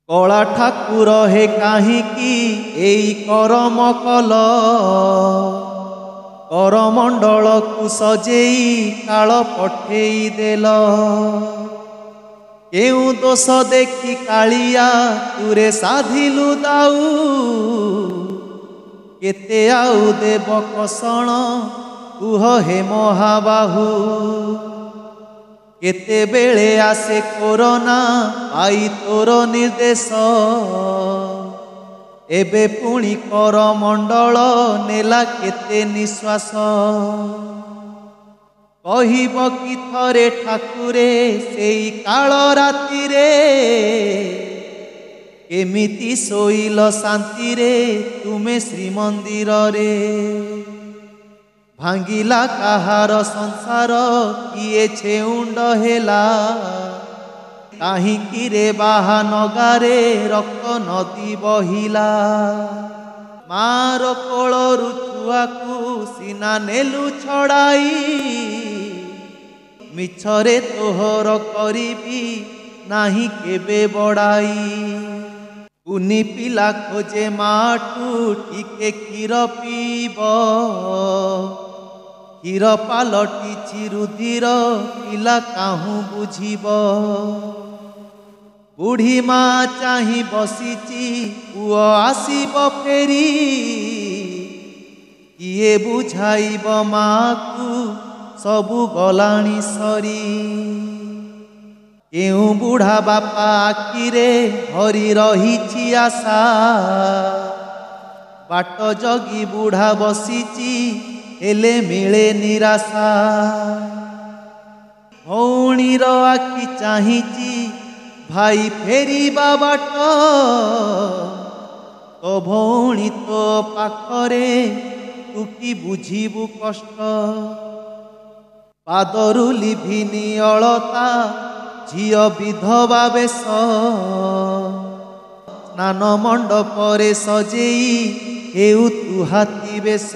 कला ठाकुर हे काहींकी एई करम कल करमंडल को सजेई काल पठेई देल केउ दोष देखी कालिया तुरे साधिलु दाऊ केते आउ देव कषण कुह हे महाबाहू केते बेले आसे कोरोना आई तोर निर्देश एबे पुणी कर मंडल नेला केते निश्वास कहिब कि थरे ठाकुरे सेई काल राति रे केमिति सोइल शांति रे तुमे श्रीमंदिर रे भांगिला काहार संसार किए छेउंड हेला काहींकी रे बाहा नगारे रक्त नदी बहिला मार कोलरु छुआकू सीना नेलु छड़ाई मिछरे तोहर करिबी नाही केबे बड़ाई कुनी पिला खोजे माठू टिके क्षीर पीब क्षीर पालटी रुधिर पिला काहू बुझीब बुढ़ी माँ चाही बसीची पुओ आसीब फेरी किए बुझाइब माँ को सबु गलाणी सरी केउ बुढ़ा बापा आखिरे हरी रही आशा बाट जगी बुढ़ा बसीची हेले मिले निराशा भौणीर आखि चाहिची भाई फेरी बाट तो भौणी तो पाखरे तू कि बुझीबु कष्ट पादरु लिभिनी अलता झियो विधवा बेश स्नान मंडपरे सजेई हेउ तु हाथी बेश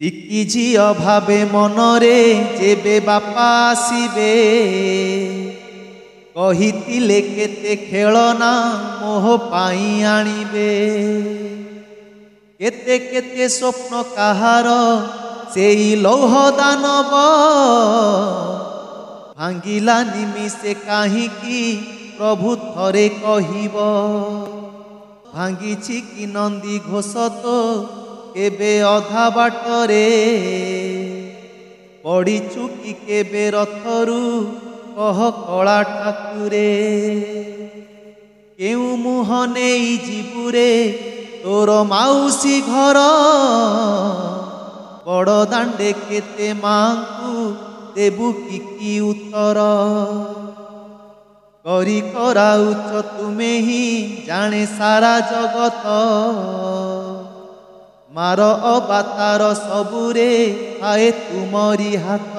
टिकी झियो भावे मनरे जेबे बापा आसीबे कहितिले केते खेलना मोह पाई आनिबे केते केते स्वप्न काहार सेई लौह दानव भांगिला निमिषे काहींकी प्रभु थरे कहिब भांगिछि कि नंदी घोष तो केबे अधा बाटरे पड़ीछु कि केबे रथरु कह कला ठाकुरे केउ मुह नेई जीबुरे तोर माउसी घर बड़ दांडे केते मांकु देबु कि उत्तर करी कराउच तुमे ही जाने सारा जगत मार अबातार सबुरे आए तुमरी हाथ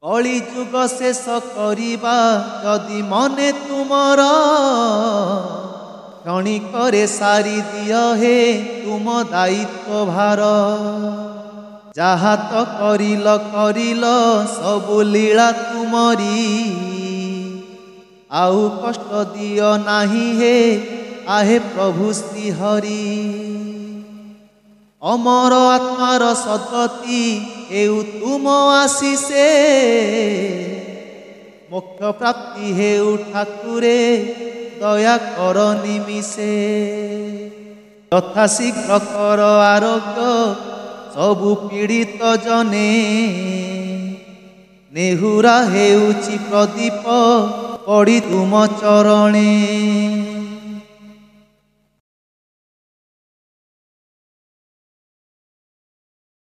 कली जुग शेष करिबा जदि मने तुमर क्षणिकरे सारी दिय हे तुम दायित्व भार जहा तो करिल सबु लीला तुमरी आउ कष्ट दिय नाही हे आहे प्रभु श्रीहरि अमर आत्मार सद्गति हेउ तुम आशीषे मोक्ष प्राप्ति हेउ ठाकुरे दया कर निमिषे यथा शीघ्र कर आरोग्य सबु पीड़ित जने नेहुरा हेउछि प्रदीप पड़ी तुम चरणे।